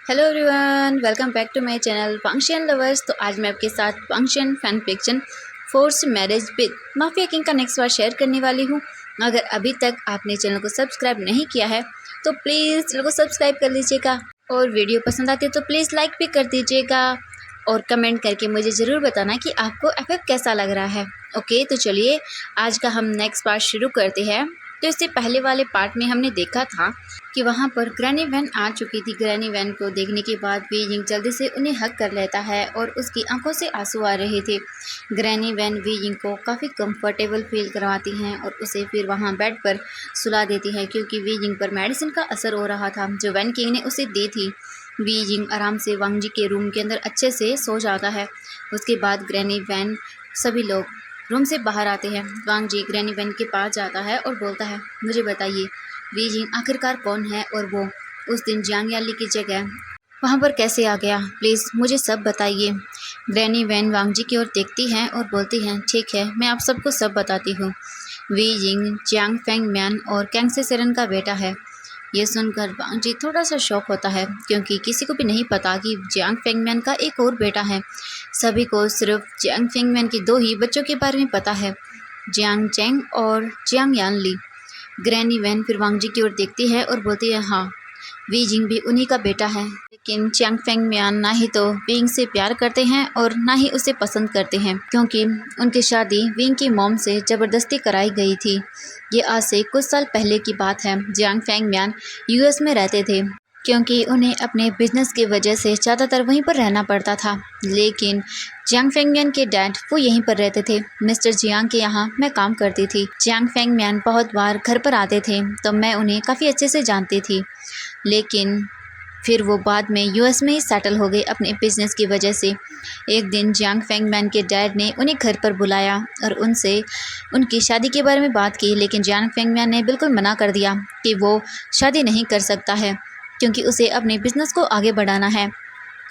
Hello everyone, welcome back to my channel function lovers. तो आज मैं आपके साथ function fan fiction force marriage with mafia king का नेक्स्ट पार्ट शेयर करने वाली हूँ। अगर अभी तक आपने चैनल को सब्सक्राइब नहीं किया है तो प्लीज़ चैनल को सब्सक्राइब कर लीजिएगा, और वीडियो पसंद आती है तो प्लीज़ लाइक भी कर दीजिएगा और कमेंट करके मुझे ज़रूर बताना कि आपको एफएफ कैसा लग रहा है। ओके, तो चलिए आज का हम नेक्स्ट पार्ट शुरू करते हैं। तो इससे पहले वाले पार्ट में हमने देखा था कि वहाँ पर ग्रैनी वैन आ चुकी थी। ग्रैनी वैन को देखने के बाद वी जिंग जल्दी से उन्हें हक कर लेता है और उसकी आंखों से आंसू आ रहे थे। ग्रैनी वैन वी जिंग को काफ़ी कंफर्टेबल फील करवाती हैं और उसे फिर वहाँ बेड पर सुला देती है, क्योंकि वी जिंग पर मेडिसिन का असर हो रहा था जो वैन किंग ने उसे दी थी। वी जिंग आराम से वांग जी के रूम के अंदर अच्छे से सो जाता है। उसके बाद ग्रैनी वैन सभी लोग रूम से बाहर आते हैं। वांग जी ग्रैनी वैन के पास जाता है और बोलता है, मुझे बताइए वी जिंग आखिरकार कौन है और वो उस दिन जियांग याली की जगह वहाँ पर कैसे आ गया, प्लीज़ मुझे सब बताइए। ग्रैनी वैन वांग जी की ओर देखती हैं और बोलती हैं, ठीक है, मैं आप सबको सब बताती हूँ। वी जिंग जियांग फेंग म्यान और कैंग से सेरन का बेटा है। ये सुनकर वांग जी थोड़ा सा शौक होता है, क्योंकि किसी को भी नहीं पता कि जियांग फेंग म्यान का एक और बेटा है। सभी को सिर्फ जियांग फेंग म्यान के 2 ही बच्चों के बारे में पता है, जियांग चेंग और जियांग यानली। ग्रैनी वैन फिर वांग जी की ओर देखती है और बोलती है, हाँ, वी जिंग भी उन्हीं का बेटा है। लेकिन जियांग फेंग म्यान ना ही तो विंग से प्यार करते हैं और ना ही उसे पसंद करते हैं, क्योंकि उनकी शादी विंग की मॉम से ज़बरदस्ती कराई गई थी। ये आज से कुछ साल पहले की बात है। जियांग फेंग म्यान यूएस में रहते थे, क्योंकि उन्हें अपने बिजनेस की वजह से ज़्यादातर वहीं पर रहना पड़ता था। लेकिन जियांग फेंग म्यान के डैड वो यहीं पर रहते थे। मिस्टर जियांग के यहाँ मैं काम करती थी। जियांग फेंग म्यान बहुत बार घर पर आते थे तो मैं उन्हें काफ़ी अच्छे से जानती थी। लेकिन फिर वो बाद में यूएस में ही सेटल हो गए अपने बिजनेस की वजह से। एक दिन जियांग फेंग म्यान के डैड ने उन्हें घर पर बुलाया और उनसे उनकी शादी के बारे में बात की, लेकिन जियांग फेंग म्यान ने बिल्कुल मना कर दिया कि वो शादी नहीं कर सकता है, क्योंकि उसे अपने बिजनेस को आगे बढ़ाना है।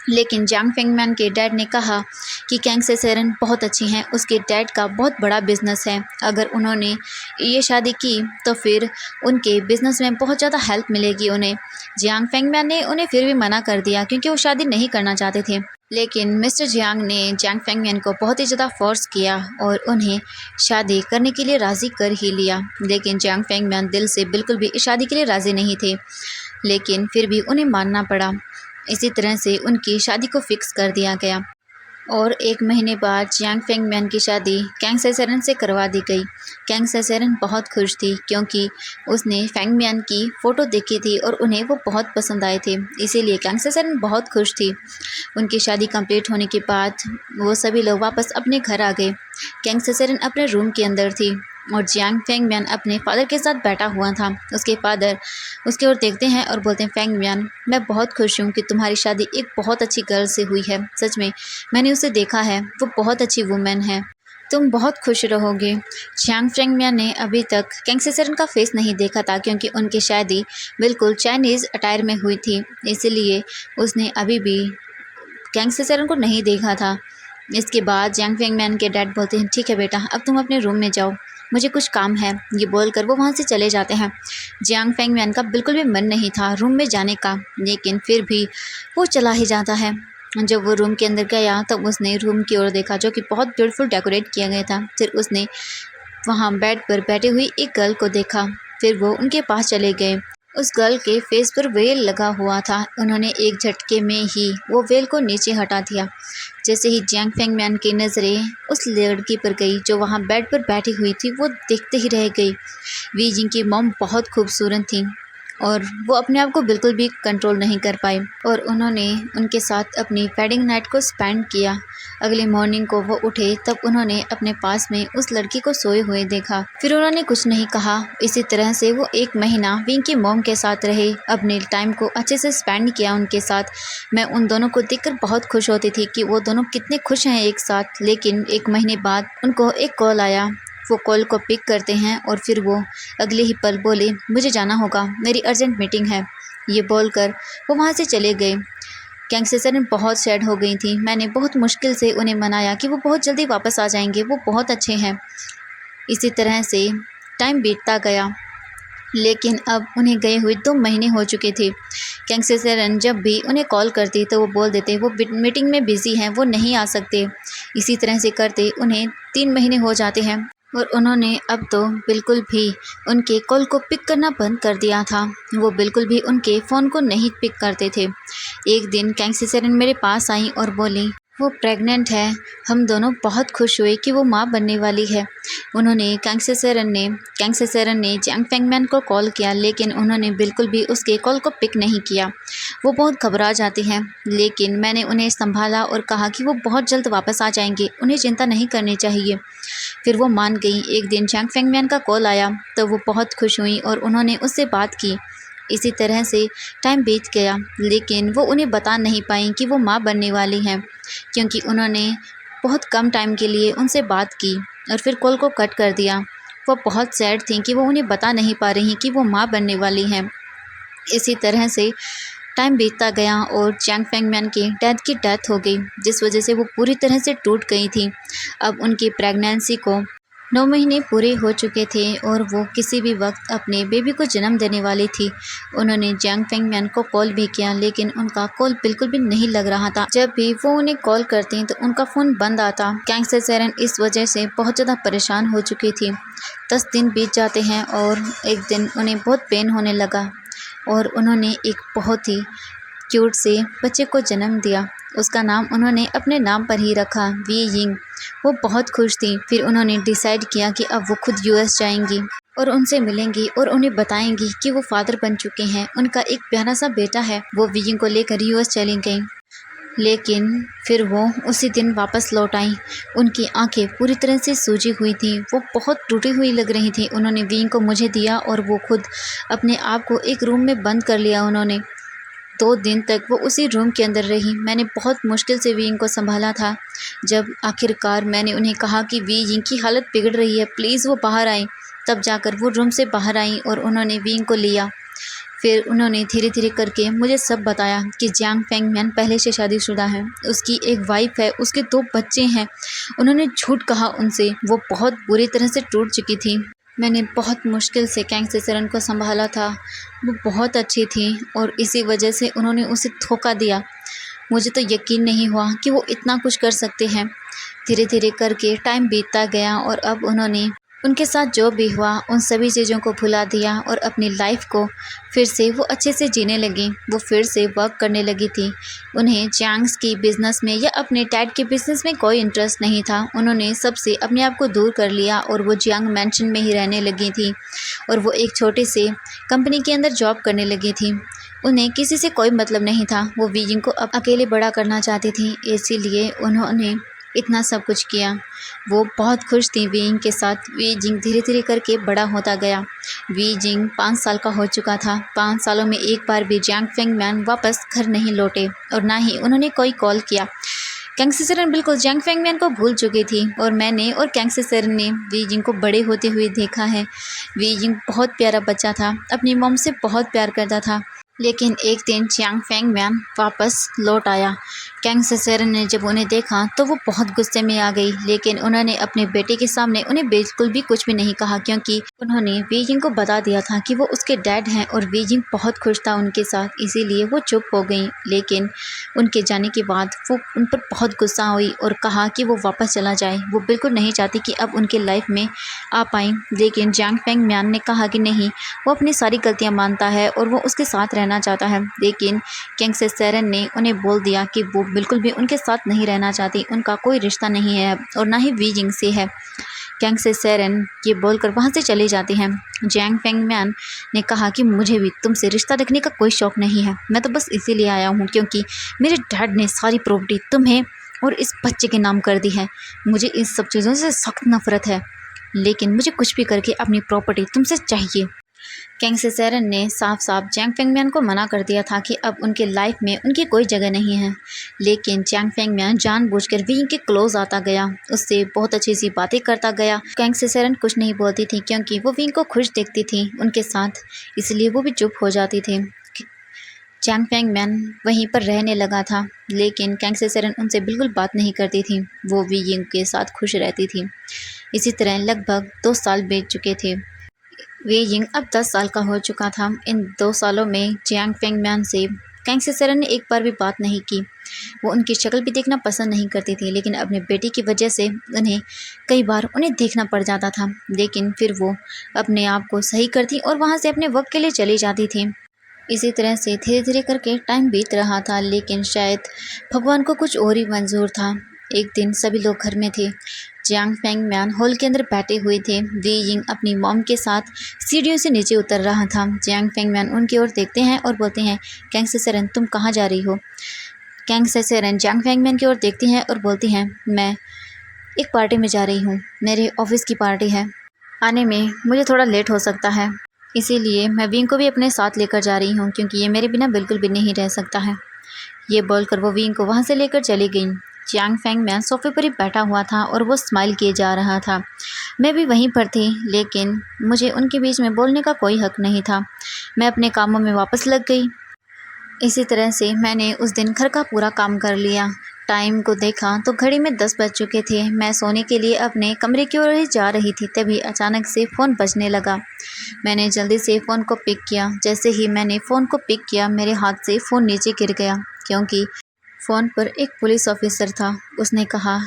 लेकिन जियांग फेंग म्यान के डैड ने कहा कि कैंग से सेरन बहुत अच्छी हैं, उसके डैड का बहुत बड़ा बिजनेस है, अगर उन्होंने ये शादी की तो फिर उनके बिजनेस में बहुत ज़्यादा हेल्प मिलेगी उन्हें। जियांग फेंग म्यान ने उन्हें फिर भी मना कर दिया, क्योंकि वो शादी नहीं करना चाहते थे। लेकिन मिस्टर जियांग ने जियांग फेंग म्यान को बहुत ही ज़्यादा फोर्स किया और उन्हें शादी करने के लिए राज़ी कर ही लिया। लेकिन जियांग फेंग म्यान दिल से बिल्कुल भी इस शादी के लिए राज़ी नहीं थे, लेकिन फिर भी उन्हें मानना पड़ा। इसी तरह से उनकी शादी को फिक्स कर दिया गया और 1 महीने बाद जियांग फेंग म्यान की शादी कैंग से सेरन से करवा दी गई। कैंग से सेरन बहुत खुश थी, क्योंकि उसने फेंग म्यान की फ़ोटो देखी थी और उन्हें वो बहुत पसंद आए थे, इसीलिए कैंग से सेरन बहुत खुश थी। उनकी शादी कंप्लीट होने के बाद वो सभी लोग वापस अपने घर आ गए। कैंग से सेरन अपने रूम के अंदर थी और जियांग फेंग म्यान अपने फादर के साथ बैठा हुआ था। उसके फादर उसकी ओर देखते हैं और बोलते हैं, फेंग म्यान, मैं बहुत खुश हूँ कि तुम्हारी शादी एक बहुत अच्छी गर्ल से हुई है। सच में मैंने उसे देखा है, वो बहुत अच्छी वुमेन है, तुम बहुत खुश रहोगे। जियांग फेंग म्यान ने अभी तक कैंग से सेरन का फेस नहीं देखा था, क्योंकि उनकी शादी बिल्कुल चाइनीज़ अटायर में हुई थी, इसलिए उसने अभी भी कैंग से सेरन को नहीं देखा था। इसके बाद जियांग फेंग म्यान के डैड बोलते हैं, ठीक है बेटा, अब तुम अपने रूम में जाओ, मुझे कुछ काम है। ये बोलकर वो वहाँ से चले जाते हैं। जियांग फेंग म्यान का बिल्कुल भी मन नहीं था रूम में जाने का, लेकिन फिर भी वो चला ही जाता है। जब वो रूम के अंदर गया तब उसने रूम की ओर देखा, जो कि बहुत ब्यूटीफुल डेकोरेट किया गया था। फिर उसने वहाँ बेड पर बैठी हुई एक गर्ल को देखा। फिर वो उनके पास चले गए। उस गर्ल के फेस पर वेल लगा हुआ था। उन्होंने एक झटके में ही वो वेल को नीचे हटा दिया। जैसे ही जियांग फेंग म्यान की नज़रें उस लड़की पर गई जो वहाँ बेड पर बैठी हुई थी, वो देखते ही रह गई। वी जिंग की मॉम बहुत खूबसूरत थी और वो अपने आप को बिल्कुल भी कंट्रोल नहीं कर पाई और उन्होंने उनके साथ अपनी वेडिंग नाइट को स्पेंड किया। अगली मॉर्निंग को वो उठे तब उन्होंने अपने पास में उस लड़की को सोए हुए देखा। फिर उन्होंने कुछ नहीं कहा। इसी तरह से वो 1 महीना विंग की मॉम के साथ रहे, अपने टाइम को अच्छे से स्पेंड किया उनके साथ। मैं उन दोनों को देखकर बहुत खुश होती थी कि वो दोनों कितने खुश हैं एक साथ। लेकिन 1 महीने बाद उनको एक कॉल आया। वो कॉल को पिक करते हैं और फिर वो अगले ही पल बोले, मुझे जाना होगा, मेरी अर्जेंट मीटिंग है। ये बोलकर वो वहाँ से चले गए। कैंग से सेरन बहुत सैड हो गई थी। मैंने बहुत मुश्किल से उन्हें मनाया कि वो बहुत जल्दी वापस आ जाएंगे, वो बहुत अच्छे हैं। इसी तरह से टाइम बीतता गया। लेकिन अब उन्हें गए हुए 2 महीने हो चुके थे। कैंग सेरन जब भी उन्हें कॉल करती तो वो बोल देते वो मीटिंग में बिज़ी हैं, वो नहीं आ सकते। इसी तरह से करते उन्हें 3 महीने हो जाते हैं और उन्होंने अब तो बिल्कुल भी उनके कॉल को पिक करना बंद कर दिया था। वो बिल्कुल भी उनके फ़ोन को नहीं पिक करते थे। एक दिन कैंग सेरन मेरे पास आई और बोली वो प्रेग्नेंट है। हम दोनों बहुत खुश हुए कि वो माँ बनने वाली है। उन्होंने कैंग सेरन ने जैंग फेंगमैन को कॉल किया, लेकिन उन्होंने बिल्कुल भी उसके कॉल को पिक नहीं किया। वो बहुत घबरा जाते हैं, लेकिन मैंने उन्हें संभाला और कहा कि वो बहुत जल्द वापस आ जाएंगे, उन्हें चिंता नहीं करनी चाहिए। फिर वो मान गई। एक दिन जैंग फेंगमैन का कॉल आया तो वो बहुत खुश हुई और उन्होंने उससे बात की। इसी तरह से टाइम बीत गया, लेकिन वो उन्हें बता नहीं पाई कि वो माँ बनने वाली हैं, क्योंकि उन्होंने बहुत कम टाइम के लिए उनसे बात की और फिर कॉल को कट कर दिया। वो बहुत सैड थी कि वो उन्हें बता नहीं पा रही कि वो माँ बनने वाली हैं। इसी तरह से टाइम बीतता गया और जैंग फेंगमैन की डेथ हो गई, जिस वजह से वो पूरी तरह से टूट गई थी। अब उनकी प्रेगनेंसी को 9 महीने पूरे हो चुके थे और वो किसी भी वक्त अपने बेबी को जन्म देने वाली थी। उन्होंने जैंग फेंगमैन को कॉल भी किया, लेकिन उनका कॉल बिल्कुल भी नहीं लग रहा था। जब भी वो उन्हें कॉल करती तो उनका फ़ोन बंद आता। कैंग सेरन इस वजह से बहुत ज़्यादा परेशान हो चुकी थी। 10 दिन बीत जाते हैं और एक दिन उन्हें बहुत पेन होने लगा और उन्होंने एक बहुत ही क्यूट से बच्चे को जन्म दिया। उसका नाम उन्होंने अपने नाम पर ही रखा, वी यिंग। वो बहुत खुश थी। फिर उन्होंने डिसाइड किया कि अब वो खुद यूएस जाएंगी और उनसे मिलेंगी और उन्हें बताएंगी कि वो फादर बन चुके हैं, उनका एक प्यारा सा बेटा है। वो वी यिंग को लेकर यूएस चली गई, लेकिन फिर वो उसी दिन वापस लौट आई। उनकी आंखें पूरी तरह से सूजी हुई थी, वो बहुत टूटी हुई लग रही थी। उन्होंने वी यिंग को मुझे दिया और वो खुद अपने आप को एक रूम में बंद कर लिया। उन्होंने 2 दिन तक वो उसी रूम के अंदर रही। मैंने बहुत मुश्किल से वी यिंग को संभाला था। जब आखिरकार मैंने उन्हें कहा कि वी यिंग की हालत बिगड़ रही है, प्लीज़ वो बाहर आएँ, तब जाकर वो रूम से बाहर आई और उन्होंने वी यिंग को लिया। फिर उन्होंने धीरे धीरे करके मुझे सब बताया कि जैंग फेंगमैन पहले से शादीशुदा है, उसकी एक वाइफ है, उसके 2 बच्चे हैं। उन्होंने झूठ कहा उनसे। वो बहुत बुरी तरह से टूट चुकी थी। मैंने बहुत मुश्किल से कैंग सेरन को संभाला था। वो बहुत अच्छी थी और इसी वजह से उन्होंने उसे धोखा दिया। मुझे तो यकीन नहीं हुआ कि वो इतना कुछ कर सकते हैं। धीरे धीरे करके टाइम बीतता गया और अब उन्होंने उनके साथ जो भी हुआ उन सभी चीज़ों को भुला दिया और अपनी लाइफ को फिर से वो अच्छे से जीने लगी। वो फिर से वर्क करने लगी थी। उन्हें जैंग्स की बिज़नेस में या अपने डैड के बिज़नेस में कोई इंटरेस्ट नहीं था। उन्होंने सबसे अपने आप को दूर कर लिया और वो जियांग मैंशन में ही रहने लगी थी और वो एक छोटे से कंपनी के अंदर जॉब करने लगी थी। उन्हें किसी से कोई मतलब नहीं था। वो वी यिंग को अब अकेले बड़ा करना चाहती थी, इसीलिए उन्होंने इतना सब कुछ किया। वो बहुत खुश थी वी यिंग के साथ। वी यिंग धीरे धीरे करके बड़ा होता गया। वी यिंग 5 साल का हो चुका था। 5 सालों में एक बार भी जैंग फेंगमैन वापस घर नहीं लौटे और ना ही उन्होंने कोई कॉल किया। कैंग सेरन बिल्कुल जैंग फेंगमैन को भूल चुकी थी और मैंने और कैंग सेरन ने वी यिंग को बड़े होते हुए देखा है। वी यिंग बहुत प्यारा बच्चा था, अपनी मॉम से बहुत प्यार करता था। लेकिन एक दिन जैंग फेंगमैन वापस लौट आया। कैंग सेरन ने जब उन्हें देखा तो वो बहुत गुस्से में आ गई, लेकिन उन्होंने अपने बेटे के सामने उन्हें बिल्कुल भी कुछ भी नहीं कहा, क्योंकि उन्होंने वी यिंग को बता दिया था कि वो उसके डैड हैं और वी यिंग बहुत खुश था उनके साथ, इसीलिए वो चुप हो गई। लेकिन उनके जाने के बाद वो उन पर बहुत गुस्सा हुई और कहा कि वो वापस चला जाए। वो बिल्कुल नहीं चाहती कि अब उनके लाइफ में आ पाएँ। लेकिन जैंग फेंगमैन ने कहा कि नहीं, वो अपनी सारी गलतियाँ मानता है और वो उसके साथ रहना चाहता है। लेकिन कैंग सेरन ने उन्हें बोल दिया कि वो बिल्कुल भी उनके साथ नहीं रहना चाहती, उनका कोई रिश्ता नहीं है और ना ही वी यिंग से है। कैंग सेरन ये बोलकर वहाँ से चले जाते हैं। जैंग फेंगमैन ने कहा कि मुझे भी तुमसे रिश्ता रखने का कोई शौक़ नहीं है, मैं तो बस इसीलिए आया हूँ क्योंकि मेरे डैड ने सारी प्रॉपर्टी तुम्हें और इस बच्चे के नाम कर दी है। मुझे इन सब चीज़ों से सख्त नफरत है, लेकिन मुझे कुछ भी करके अपनी प्रॉपर्टी तुमसे चाहिए। कैंग सेरन ने साफ साफ जैंग फेंगमैन को मना कर दिया था कि अब उनके लाइफ में उनकी कोई जगह नहीं है। लेकिन जैंग फेंगमैन जानबूझकर वी यिंग के क्लोज आता गया, उससे बहुत अच्छी सी बातें करता गया। कैंग सेरन कुछ नहीं बोलती थी क्योंकि वो वी यिंग को खुश देखती थी उनके साथ, इसलिए वो भी चुप हो जाती थी। जैंग फेंगमैन वहीं पर रहने लगा था, लेकिन कैंग सेरन उनसे बिल्कुल बात नहीं करती थी। वो वी यिंग के साथ खुश रहती थी। इसी तरह लगभग 2 साल बीत चुके थे। वे यिंग अब 10 साल का हो चुका था। इन 2 सालों में जियांग फेंगम्यान से कैंग सेसेरन ने एक बार भी बात नहीं की। वो उनकी शक्ल भी देखना पसंद नहीं करती थी, लेकिन अपने बेटी की वजह से उन्हें कई बार उन्हें देखना पड़ जाता था। लेकिन फिर वो अपने आप को सही करती और वहाँ से अपने वक्त के लिए चली जाती थी। इसी तरह से धीरे धीरे करके टाइम बीत रहा था, लेकिन शायद भगवान को कुछ और ही मंजूर था। एक दिन सभी लोग घर में थे। जियांग फेंगम्यान हॉल के अंदर बैठे हुए थे। वी यिंग अपनी मॉम के साथ सीढ़ियों से नीचे उतर रहा था। जियांग फेंगम्यान उनकी ओर देखते हैं और बोलते हैं, कैंग सेसेरन तुम कहाँ जा रही हो? कैंग सेसेरन जियांग फेंगम्यान की ओर देखती हैं और बोलती हैं, मैं एक पार्टी में जा रही हूँ। मेरे ऑफिस की पार्टी है। आने में मुझे थोड़ा लेट हो सकता है, इसीलिए मैं विंग को भी अपने साथ लेकर जा रही हूँ, क्योंकि ये मेरे बिना बिल्कुल भी नहीं रह सकता है। ये बोलकर वो विंग को वहाँ से लेकर चली गई। जियांग फेंगम्यान सोफे पर ही बैठा हुआ था और वो स्माइल किए जा रहा था। मैं भी वहीं पर थी, लेकिन मुझे उनके बीच में बोलने का कोई हक नहीं था। मैं अपने कामों में वापस लग गई। इसी तरह से मैंने उस दिन घर का पूरा काम कर लिया। टाइम को देखा तो घड़ी में 10 बज चुके थे। मैं सोने के लिए अपने कमरे की ओर ही जा रही थी, तभी अचानक से फ़ोन बजने लगा। मैंने जल्दी से फ़ोन को पिक किया। जैसे ही मैंने फ़ोन को पिक किया, मेरे हाथ से फ़ोन नीचे गिर गया, क्योंकि फ़ोन पर एक पुलिस ऑफिसर था। उसने कहा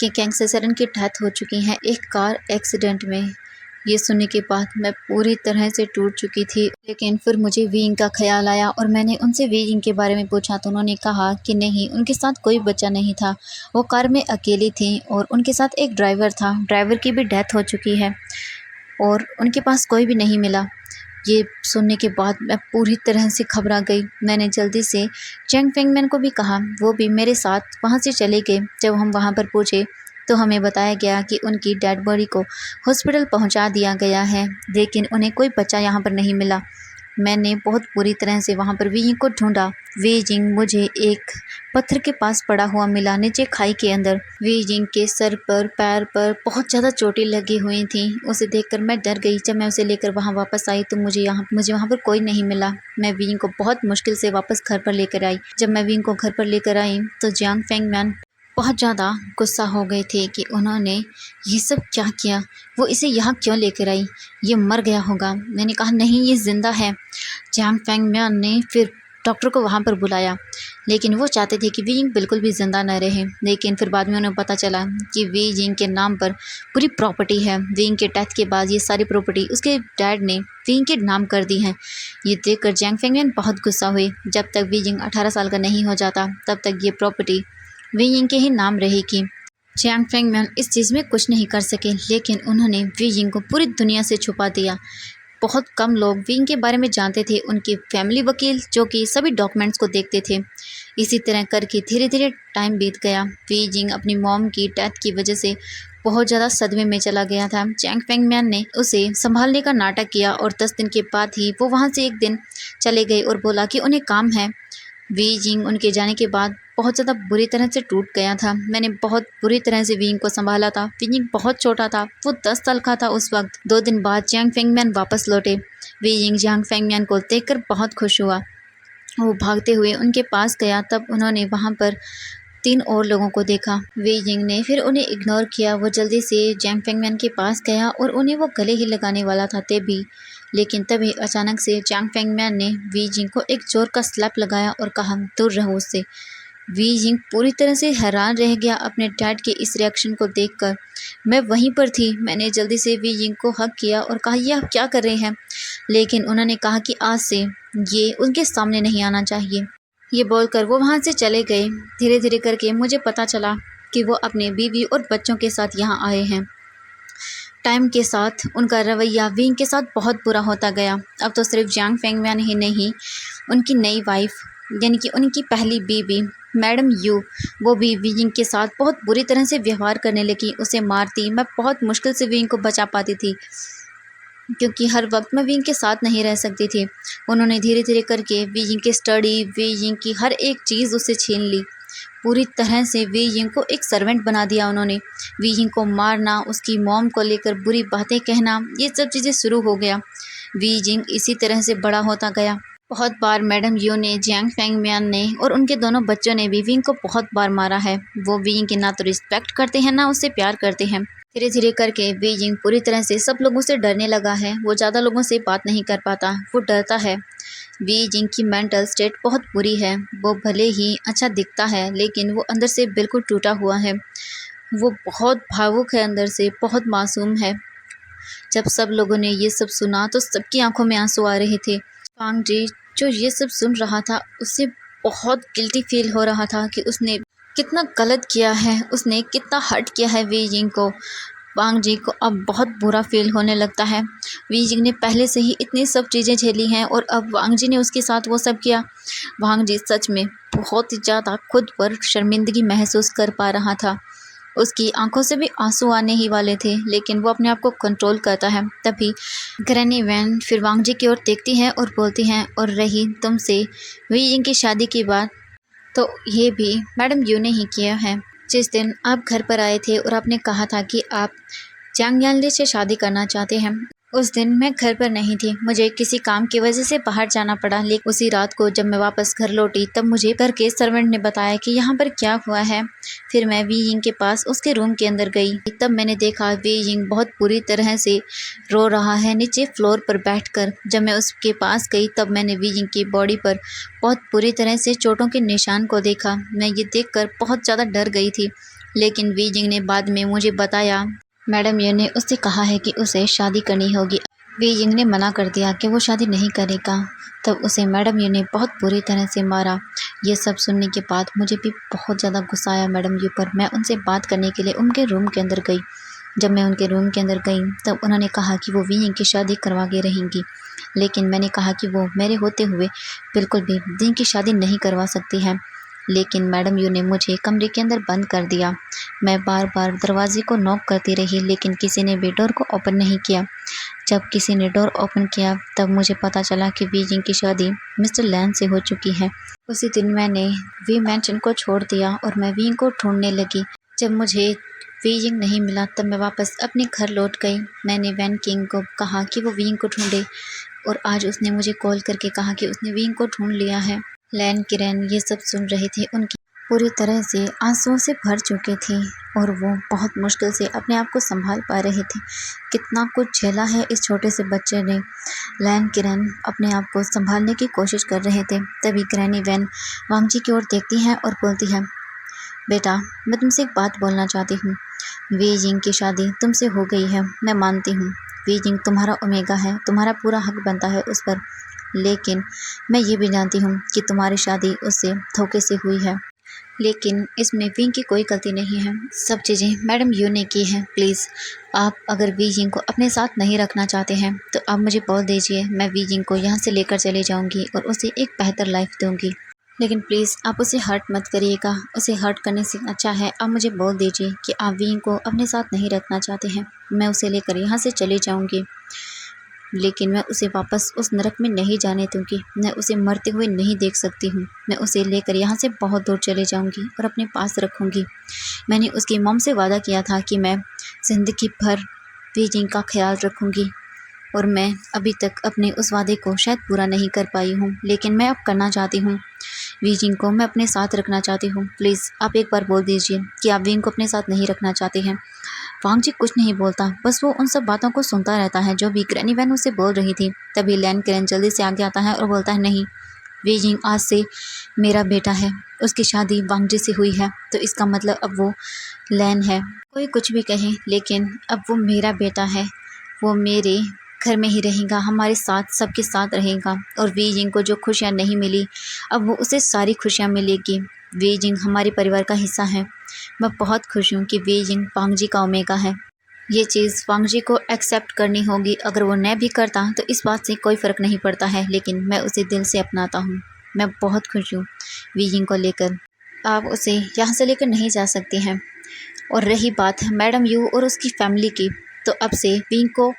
कि कैंग सेसेरन की डेथ हो चुकी है एक कार एक्सीडेंट में। ये सुनने के बाद मैं पूरी तरह से टूट चुकी थी, लेकिन फिर मुझे वी यिंग का ख्याल आया और मैंने उनसे वी यिंग के बारे में पूछा तो उन्होंने कहा कि नहीं, उनके साथ कोई बच्चा नहीं था। वो कार में अकेली थी और उनके साथ एक ड्राइवर था। ड्राइवर की भी डेथ हो चुकी है और उनके पास कोई भी नहीं मिला। ये सुनने के बाद मैं पूरी तरह से घबरा गई। मैंने जल्दी से जियांग फेंगम्यान को भी कहा, वो भी मेरे साथ वहाँ से चले गए। जब हम वहाँ पर पहुँचे तो हमें बताया गया कि उनकी डेड बॉडी को हॉस्पिटल पहुँचा दिया गया है, लेकिन उन्हें कोई बच्चा यहाँ पर नहीं मिला। मैंने बहुत बुरी तरह से वहाँ पर वी यिंग को ढूंढा। वी यिंग मुझे एक पत्थर के पास पड़ा हुआ मिला, नीचे खाई के अंदर। वी यिंग के सर पर, पैर पर बहुत ज़्यादा चोटें लगी हुई थी। उसे देखकर मैं डर गई। जब मैं उसे लेकर वहाँ वापस आई तो मुझे वहाँ पर कोई नहीं मिला। मैं वी यिंग को बहुत मुश्किल से वापस घर पर लेकर आई। जब मैं वी यिंग को घर पर लेकर आई तो जियांग फेंगम्यान बहुत ज़्यादा गुस्सा हो गए थे कि उन्होंने ये सब क्या किया, वो इसे यहाँ क्यों लेकर आई, ये मर गया होगा। मैंने कहा नहीं, ये ज़िंदा है। जियांग फेंगम्यान ने फिर डॉक्टर को वहाँ पर बुलाया, लेकिन वो चाहते थे कि वी यिंग बिल्कुल भी ज़िंदा न रहे। लेकिन फिर बाद में उन्हें पता चला कि वी यिंग के नाम पर पूरी प्रॉपर्टी है। वी यिंग के डेथ के बाद ये सारी प्रॉपर्टी उसके डैड ने वी यिंग के नाम कर दी है। ये देखकर जियांग फेंगम्यान बहुत गुस्सा हुए। जब तक वी यिंग 18 साल का नहीं हो जाता तब तक ये प्रॉपर्टी वी यिंग के ही नाम रहेगी। जियांग फेंगम्यान इस चीज़ में कुछ नहीं कर सके, लेकिन उन्होंने वी यिंग को पूरी दुनिया से छुपा दिया। बहुत कम लोग वी यिंग के बारे में जानते थे, उनके फैमिली वकील जो कि सभी डॉक्यूमेंट्स को देखते थे। इसी तरह करके धीरे धीरे टाइम बीत गया। वी यिंग अपनी मॉम की डेथ की वजह से बहुत ज़्यादा सदमे में चला गया था। जियांग फेंगम्यान ने उसे संभालने का नाटक किया और 10 दिन के बाद ही वो वहाँ से एक दिन चले गए और बोला कि उन्हें काम है। वी यिंग उनके जाने के बाद बहुत ज़्यादा बुरी तरह से टूट गया था। मैंने बहुत बुरी तरह से वी यिंग को संभाला था। वी यिंग बहुत छोटा था, वो 10 साल का था उस वक्त। 2 दिन बाद जियांग फेंगम्यान वापस लौटे। वी यिंग जियांग फेंगम्यान को देखकर बहुत खुश हुआ। वो भागते हुए उनके पास गया। तब उन्होंने वहाँ पर 3 और लोगों को देखा। वी यिंग ने फिर उन्हें इग्नोर किया। वो जल्दी से जियांग फेंगम्यान के पास गया और उन्हें वो गले ही लगाने वाला था लेकिन तभी अचानक से जियांग फेंगम्यान ने वी यिंग को एक जोर का स्लैप लगाया और कहा, दूर रहो उससे। वी यिंग पूरी तरह से हैरान रह गया अपने डैड के इस रिएक्शन को देखकर। मैं वहीं पर थी। मैंने जल्दी से वी यिंग को हग किया और कहा, ये आप क्या कर रहे हैं? लेकिन उन्होंने कहा कि आज से ये उनके सामने नहीं आना चाहिए। ये बोलकर वो वहाँ से चले गए। धीरे धीरे करके मुझे पता चला कि वो अपने बीवी और बच्चों के साथ यहाँ आए हैं। टाइम के साथ उनका रवैया वी यिंग के साथ बहुत बुरा होता गया। अब तो सिर्फ जियांग फेंगम्यान ही नहीं, उनकी नई वाइफ यानी कि उनकी पहली बीवी मैडम यू, वो भी वी यिंग के साथ बहुत बुरी तरह से व्यवहार करने लगी, उसे मारती। मैं बहुत मुश्किल से वी यिंग को बचा पाती थी, क्योंकि हर वक्त मैं वी यिंग के साथ नहीं रह सकती थी। उन्होंने धीरे धीरे करके वी यिंग की स्टडी, वी यिंग की हर एक चीज़ उससे छीन ली। पूरी तरह से वी यिंग को एक सर्वेंट बना दिया उन्होंने। वी यिंग को मारना, उसकी मॉम को लेकर बुरी बातें कहना, ये सब चीज़ें शुरू हो गया। वी यिंग इसी तरह से बड़ा होता गया। बहुत बार मैडम यू ने, जियांग फेंगम्यान ने और उनके दोनों बच्चों ने भी वी यिंग को बहुत बार मारा है। वो वी यिंग की ना तो रिस्पेक्ट करते हैं, ना उससे प्यार करते हैं। धीरे धीरे करके बीजिंग पूरी तरह से सब लोगों से डरने लगा है। वो ज़्यादा लोगों से बात नहीं कर पाता, वो डरता है। बीजिंग की मेंटल स्टेट बहुत बुरी है। वो भले ही अच्छा दिखता है लेकिन वो अंदर से बिल्कुल टूटा हुआ है। वो बहुत भावुक है, अंदर से बहुत मासूम है। जब सब लोगों ने ये सब सुना तो सबकी आंखों में आंसू आ रहे थे। पांग जी जो ये सब सुन रहा था उसे बहुत गिल्टी फील हो रहा था कि उसने कितना गलत किया है, उसने कितना हर्ट किया है वीजिंग को। वांग जी को अब बहुत बुरा फील होने लगता है। वीजिंग ने पहले से ही इतनी सब चीज़ें झेली हैं और अब वांग जी ने उसके साथ वो सब किया। वांग जी सच में बहुत ही ज़्यादा खुद पर शर्मिंदगी महसूस कर पा रहा था। उसकी आंखों से भी आंसू आने ही वाले थे लेकिन वो अपने आप को कंट्रोल करता है। तभी ग्रैनी वैन फिर वांग जी की ओर देखती है और बोलती हैं, और रही तुमसे वीजिंग की शादी की बात, तो ये भी मैडम यू ने ही किया है। जिस दिन आप घर पर आए थे और आपने कहा था कि आप चांग यानली से शादी करना चाहते हैं, उस दिन मैं घर पर नहीं थी। मुझे किसी काम की वजह से बाहर जाना पड़ा। लेकिन उसी रात को जब मैं वापस घर लौटी तब मुझे घर के सर्वेंट ने बताया कि यहाँ पर क्या हुआ है। फिर मैं वी यिंग के पास उसके रूम के अंदर गई। तब मैंने देखा वी यिंग बहुत बुरी तरह से रो रहा है नीचे फ्लोर पर बैठकर। जब मैं उसके पास गई तब मैंने वी यिंग की बॉडी पर बहुत बुरी तरह से चोटों के निशान को देखा। मैं ये देखकर बहुत ज़्यादा डर गई थी। लेकिन वी यिंग ने बाद में मुझे बताया, मैडम यू ने उससे कहा है कि उसे शादी करनी होगी। वी यिंग ने मना कर दिया कि वो शादी नहीं करेगा। तब उसे मैडम यू ने बहुत बुरी तरह से मारा। ये सब सुनने के बाद मुझे भी बहुत ज़्यादा गुस्सा आया मैडम यू पर। मैं उनसे बात करने के लिए उनके रूम के अंदर गई। जब मैं उनके रूम के अंदर गई तब उन्होंने कहा कि वो वी यिंग की शादी करवा के रहेंगी। लेकिन मैंने कहा कि वो मेरे होते हुए बिल्कुल भी वी यिंग की शादी नहीं करवा सकती हैं। लेकिन मैडम यू ने मुझे कमरे के अंदर बंद कर दिया। मैं बार बार दरवाजे को नॉक करती रही लेकिन किसी ने भी डोर को ओपन नहीं किया। जब किसी ने डोर ओपन किया तब मुझे पता चला कि वी यिंग की शादी मिस्टर लैन से हो चुकी है। उसी दिन मैंने वी मैंशन को छोड़ दिया और मैं वी यिंग को ढूंढने लगी। जब मुझे वी यिंग नहीं मिला तब मैं वापस अपने घर लौट गई। मैंने वैन किंग को कहा कि वो वी यिंग को ढूंढे और आज उसने मुझे कॉल करके कहा कि उसने वी यिंग को ढूंढ लिया है। लैन किरण ये सब सुन रहे थे। उनकी पूरी तरह से आंसुओं से भर चुके थे और वो बहुत मुश्किल से अपने आप को संभाल पा रहे थे। कितना कुछ झेला है इस छोटे से बच्चे ने। लैन किरण अपने आप को संभालने की कोशिश कर रहे थे। तभी ग्रैनी वैन वांग जी की ओर देखती हैं और बोलती है, बेटा मैं तुमसे एक बात बोलना चाहती हूँ। वी यिंग की शादी तुमसे हो गई है, मैं मानती हूँ। वी यिंग तुम्हारा ओमेगा है, तुम्हारा पूरा हक बनता है उस पर। लेकिन मैं ये भी जानती हूँ कि तुम्हारी शादी उससे धोखे से हुई है। लेकिन इसमें वी यिंग की कोई गलती नहीं है। सब चीज़ें मैडम यू ने की हैं। प्लीज़ आप अगर वी यिंग को अपने साथ नहीं रखना चाहते हैं तो आप मुझे बोल दीजिए। मैं वी यिंग को यहाँ से लेकर चली जाऊँगी और उसे एक बेहतर लाइफ दूँगी। लेकिन प्लीज़ आप उसे हर्ट मत करिएगा। उसे हर्ट करने से अच्छा है आप मुझे बोल दीजिए कि आप वी यिंग को अपने साथ नहीं रखना चाहते हैं। मैं उसे लेकर यहाँ से चली जाऊँगी। लेकिन मैं उसे वापस उस नरक में नहीं जाने दूंगी। मैं उसे मरते हुए नहीं देख सकती हूँ। मैं उसे लेकर यहाँ से बहुत दूर चले जाऊँगी और अपने पास रखूँगी। मैंने उसकी मॉम से वादा किया था कि मैं ज़िंदगी भर वी यिंग का ख्याल रखूँगी और मैं अभी तक अपने उस वादे को शायद पूरा नहीं कर पाई हूँ। लेकिन मैं अब करना चाहती हूँ। वी यिंग को मैं अपने साथ रखना चाहती हूँ। प्लीज़ आप एक बार बोल दीजिए कि आप वी यिंग को अपने साथ नहीं रखना चाहते हैं। वांग जी कुछ नहीं बोलता, बस वो उन सब बातों को सुनता रहता है जो भी ग्रैनी वैन उसे बोल रही थी। तभी लैन किरण जल्दी से आगे आता है और बोलता है, नहीं, वी यिंग आज से मेरा बेटा है। उसकी शादी वांग जी से हुई है तो इसका मतलब अब वो लैन है। कोई कुछ भी कहे लेकिन अब वो मेरा बेटा है। वो मेरे घर में ही रहेगा, हमारे साथ सबके साथ रहेगा। और वी यिंग को जो खुशियाँ नहीं मिली अब वो उसे सारी खुशियाँ मिलेगी। वी यिंग हमारे परिवार का हिस्सा है। मैं बहुत खुश हूँ कि वी यिंग वांग जी का ओमेगा है। ये चीज़ वांग जी को एक्सेप्ट करनी होगी। अगर वो न भी करता तो इस बात से कोई फ़र्क नहीं पड़ता है, लेकिन मैं उसे दिल से अपनाता हूँ। मैं बहुत खुश हूँ वी यिंग को लेकर। आप उसे यहाँ से लेकर नहीं जा सकती हैं। और रही बात मैडम यू और उसकी फैमिली की, तो अब से वी यिंग को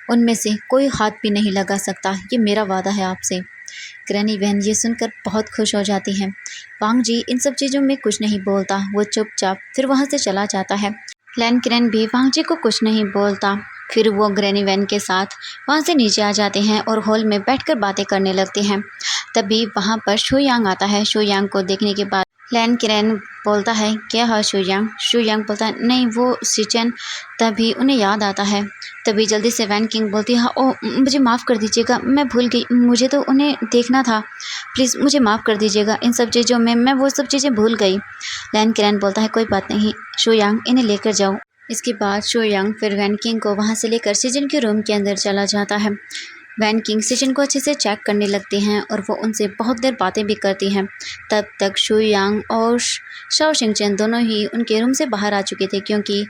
उनमें से कोई हाथ भी नहीं लगा सकता। ये मेरा वादा है आपसे। ग्रैनी वैन ये सुनकर बहुत खुश हो जाती हैं। वांग जी इन सब चीज़ों में कुछ नहीं बोलता, वो चुपचाप फिर वहाँ से चला जाता है। लैन किरण भी वांग जी को कुछ नहीं बोलता। फिर वो ग्रैनी वैन के साथ वहाँ से नीचे आ जाते हैं और हॉल में बैठकर बातें करने लगते हैं। तभी वहाँ पर शो यांग आता है। शो यांग को देखने के बाद लैन किरण बोलता है क्या है शुयांग। शुयांग बोलता है नहीं वो सिचन। तभी उन्हें याद आता है। तभी जल्दी से वैन किंग बोलती है हाँ ओ मुझे माफ़ कर दीजिएगा, मैं भूल गई, मुझे तो उन्हें देखना था, प्लीज़ मुझे माफ़ कर दीजिएगा, इन सब चीज़ों में मैं वो सब चीज़ें भूल गई। लैन किरण बोलता है कोई बात नहीं शुयांग, इन्हें लेकर जाओ। इसके बाद शुयांग फिर वैन किंग को वहाँ से लेकर सिजन के रूम के अंदर चला जाता है। वैन किंग सिजन को अच्छे से चेक करने लगती हैं और वो उनसे बहुत देर बातें भी करती हैं। तब तक शुयांग और शाओ शिंगचन दोनों ही उनके रूम से बाहर आ चुके थे, क्योंकि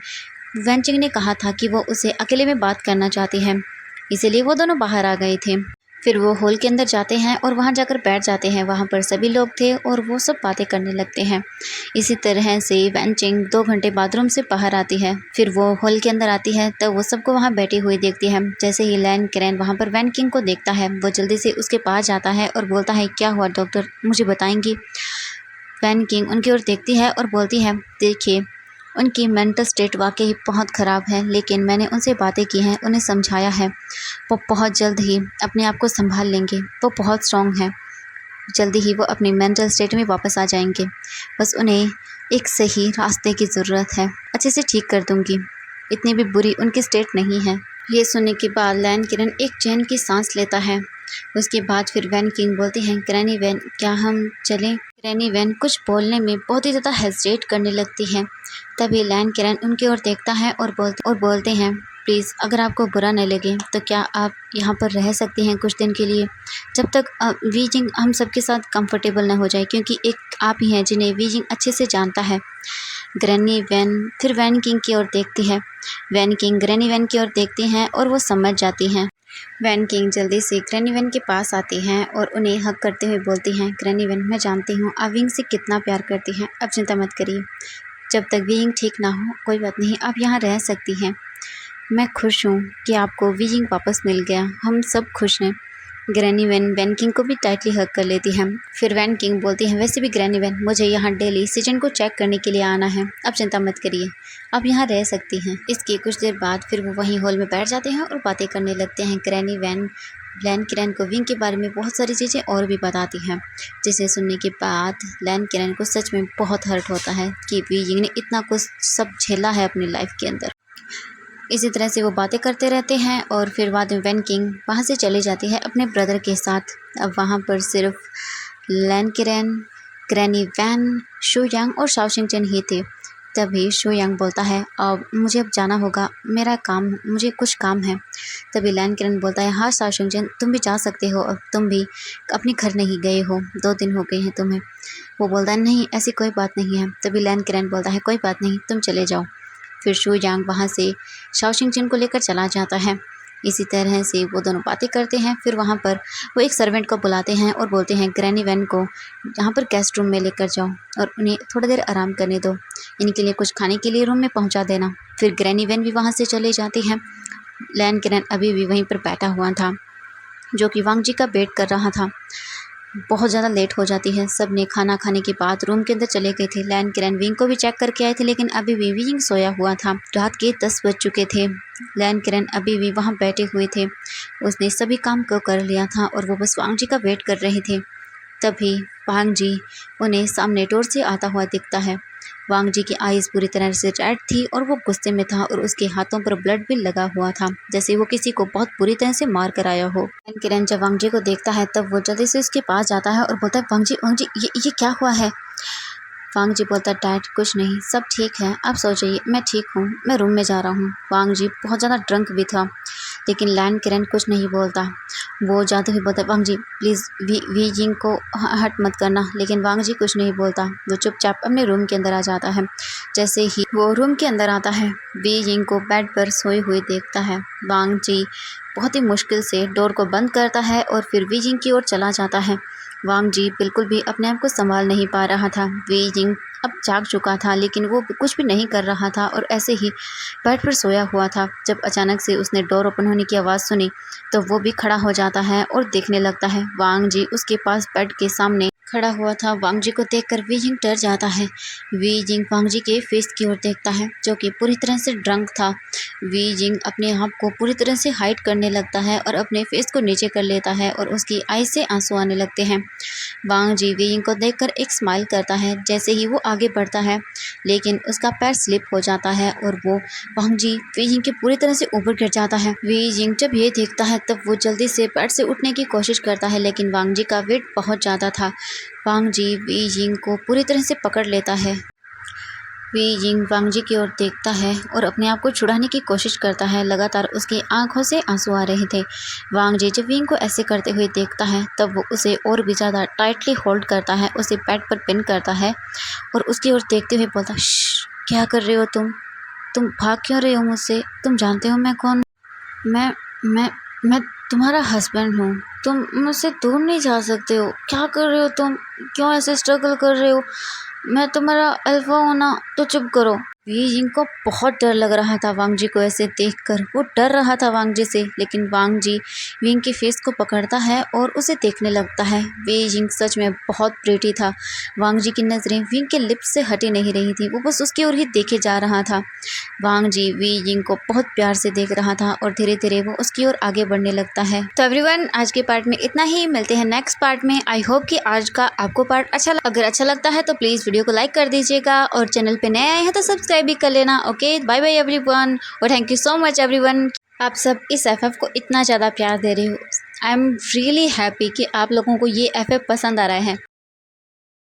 वैन चिंग ने कहा था कि वो उसे अकेले में बात करना चाहती है, इसीलिए वो दोनों बाहर आ गए थे। फिर वो हॉल के अंदर जाते हैं और वहाँ जाकर बैठ जाते हैं। वहाँ पर सभी लोग थे और वो सब बातें करने लगते हैं। इसी तरह से वैन चिंग 2 घंटे बाथरूम से बाहर आती है। फिर वो हॉल के अंदर आती है तब वो सबको वहाँ बैठी हुई देखती है। जैसे ही लैन किरण वहाँ पर वैन किंग को देखता है, वो जल्दी से उसके पास जाता है और बोलता है क्या हुआ डॉक्टर, मुझे बताएंगी। वैन किंग उनकी ओर देखती है और बोलती है देखिए उनकी मेंटल स्टेट वाकई बहुत ख़राब है, लेकिन मैंने उनसे बातें की हैं, उन्हें समझाया है, वो बहुत जल्द ही अपने आप को संभाल लेंगे, वो बहुत स्ट्रॉन्ग है, जल्दी ही वो अपनी मेंटल स्टेट में वापस आ जाएंगे, बस उन्हें एक सही रास्ते की ज़रूरत है, अच्छे से ठीक कर दूंगी, इतनी भी बुरी उनकी स्टेट नहीं है। ये सुनने के बाद लैन किरण एक चैन की सांस लेता है। उसके बाद फिर वैन किंग बोलते हैं ग्रैनी वैन क्या हम चलें। ग्रैनी वैन कुछ बोलने में बहुत ही ज़्यादा हेजिटेट करने लगती है। तभी लैन किरण उनकी ओर देखता है और बोलते हैं प्लीज़ अगर आपको बुरा न लगे तो क्या आप यहाँ पर रह सकती हैं कुछ दिन के लिए, जब तक वीजिंग हम सबके साथ कंफर्टेबल ना हो जाए, क्योंकि एक आप ही हैं जिन्हें वीजिंग अच्छे से जानता है। ग्रैनी वैन फिर वैन किंग की ओर देखती है। वैन किंग ग्रैनी वैन की ओर देखती हैं और वो समझ जाती हैं। वैन किंग जल्दी से ग्रैनी वैन के पास आती हैं और उन्हें हक करते हुए बोलती हैं ग्रैनी वैन मैं जानती हूँ आप विंग से कितना प्यार करती हैं, अब चिंता मत करिए, जब तक विंग ठीक ना हो कोई बात नहीं, आप यहाँ रह सकती हैं। मैं खुश हूँ कि आपको विंग वापस मिल गया, हम सब खुश हैं। ग्रैनी वैन वैन किंग को भी टाइटली हक कर लेती है। फिर वैन किंग बोलती है वैसे भी ग्रैनी वैन मुझे यहाँ डेली सिजन को चेक करने के लिए आना है, अब चिंता मत करिए, आप यहाँ रह सकती हैं। इसके कुछ देर बाद फिर वो वहीं हॉल में बैठ जाते हैं और बातें करने लगते हैं। ग्रैनी वैन लैन किरण को विंग के बारे में बहुत सारी चीज़ें और भी बताती हैं, जिसे सुनने के बाद लैन किरण को सच में बहुत हर्ट होता है कि विंग ने इतना कुछ सब झेला है अपनी लाइफ के अंदर। इसी तरह से वो बातें करते रहते हैं और फिर बाद में वैन किंग वहाँ से चली जाती है अपने ब्रदर के साथ। अब वहाँ पर सिर्फ लैन किरण, ग्रैनी वैन, शुयांग और शाओ शिंगचन ही थे। तभी शुयांग बोलता है अब मुझे अब जाना होगा, मुझे कुछ काम है। तभी लैन किरण बोलता है हाँ शाओ शिंगचन तुम भी जा सकते हो, अब तुम भी अपने घर नहीं गए हो, 2 दिन हो गए हैं तुम्हें। वो बोलता है नहीं ऐसी कोई बात नहीं है। तभी लैन किरण बोलता है कोई बात नहीं तुम चले जाओ। फिर शुयांग वहाँ से शाओ शिंगचन को लेकर चला जाता है। इसी तरह से वो दोनों बातें करते हैं। फिर वहाँ पर वो एक सर्वेंट को बुलाते हैं और बोलते हैं ग्रैनी वैन को यहाँ पर गेस्ट रूम में लेकर जाओ और उन्हें थोड़ी देर आराम करने दो, इनके लिए कुछ खाने के लिए रूम में पहुँचा देना। फिर ग्रैनी वैन भी वहाँ से चले जाती हैं। लैन किरण अभी भी वहीं पर बैठा हुआ था, जो कि वांग जी का वेट कर रहा था। बहुत ज़्यादा लेट हो जाती है। सब ने खाना खाने के बाद रूम के अंदर चले गए थे। लैन किरण विंग को भी चेक करके आए थे, लेकिन अभी भी विंग सोया हुआ था। रात के 10 बज चुके थे। लैन किरण अभी भी वहाँ बैठे हुए थे। उसने सभी काम को कर लिया था और वो बस वांग जी का वेट कर रहे थे। तभी वांग जी उन्हें सामने डोर से आता हुआ दिखता है। वांग जी की आईज पूरी तरह से रेड थी और वो गुस्से में था और उसके हाथों पर ब्लड भी लगा हुआ था, जैसे वो किसी को बहुत बुरी तरह से मार कर आया हो। लैन किरण जब वांग जी को देखता है तब वो जल्दी से उसके पास जाता है और बोलता है वांग जी ये क्या हुआ है। वांग जी बोलता है डैड कुछ नहीं, सब ठीक है, आप सो जाइए, मैं ठीक हूँ, मैं रूम में जा रहा हूँ। वांग जी बहुत ज़्यादा ड्रंक भी था, लेकिन लैन किरण कुछ नहीं बोलता। वो जाते हुए बोलता है वांग जी प्लीज़ वी जिंग को हट मत करना, लेकिन वांग जी कुछ नहीं बोलता। वो चुपचाप अपने रूम के अंदर आ जाता है। जैसे ही वो रूम के अंदर आता है, वी जिंग को बेड पर सोई हुई देखता है। वांग जी बहुत ही मुश्किल से डोर को बंद करता है और फिर वी जिंग की ओर चला जाता है। वांग जी बिल्कुल भी अपने आप को संभाल नहीं पा रहा था। वी जिंग अब जाग चुका था, लेकिन वो कुछ भी नहीं कर रहा था और ऐसे ही बेड पर सोया हुआ था। जब अचानक से उसने डोर ओपन होने की आवाज़ सुनी तो वो भी खड़ा हो जाता है और देखने लगता है। वांग जी उसके पास बेड के सामने खड़ा हुआ था। वांग जी को देखकर वी जिंग डर जाता है। वी जिंग वांग जी के फेस की ओर देखता है जो कि पूरी तरह से ड्रंक था। वी जिंग अपने आप को पूरी तरह से हाइड करने लगता है और अपने फेस को नीचे कर लेता है और उसकी आई से आंसू आने लगते हैं। वांग जी वी जिंग को देखकर एक स्माइल करता है। जैसे ही वो आगे बढ़ता है लेकिन उसका पैर स्लिप हो जाता है और वो वांग जी वी जिंग के पूरी तरह से ऊपर गिर जाता है। वी जिंग जब ये देखता है तब वो जल्दी से बेड से उठने की कोशिश करता है लेकिन वांग जी का वेट बहुत ज़्यादा था। वांग जी वी जिंग को पूरी तरह से पकड़ लेता है। वी जिंग वांग जी की ओर देखता है और अपने आप को छुड़ाने की कोशिश करता है। लगातार उसकी आंखों से आंसू आ रहे थे। वांग जी जब विंग को ऐसे करते हुए देखता है तब वो उसे और भी ज़्यादा टाइटली होल्ड करता है, उसे पैड पर पिन करता है और उसकी ओर देखते हुए बोलता, श्श, क्या कर रहे हो तुम भाग क्यों रहे हो मुझसे? तुम जानते हो मैं कौन? मैं मैं मैं तुम्हारा हस्बैंड हूँ। तुम मुझसे दूर नहीं जा सकते हो। क्या कर रहे हो तुम? क्यों ऐसे स्ट्रगल कर रहे हो? मैं तुम्हारा अल्फा हूँ ना, तो चुप करो। वी जिंग को बहुत डर लग रहा था वांग जी को ऐसे देखकर। वो डर रहा था वांग जी से, लेकिन वांग जी विंग के फेस को पकड़ता है और उसे देखने लगता है। वी जिंग सच में बहुत प्रीटी था। वांग जी की नज़रें विंग के लिप्स से हटी नहीं रही थी, वो बस उसकी ओर ही देखे जा रहा था। वांग जी वी जिंग को बहुत प्यार से देख रहा था और धीरे धीरे वो उसकी ओर आगे बढ़ने लगता है। तो एवरीवन, आज के पार्ट में इतना ही। मिलते हैं नेक्स्ट पार्ट में। आई होप कि आज का आपको पार्ट अगर अच्छा लगता है तो प्लीज़ वीडियो को लाइक कर दीजिएगा और चैनल पे नए आए हैं तो सब्सक्राइब भी कर लेना। ओके, बाय बाय एवरीवन और thank you so much everyone. आप सब इस एफएफ को इतना ज़्यादा प्यार दे रहे हो। आई एम रियली हैप्पी कि आप लोगों को ये एफएफ पसंद आ रहा है।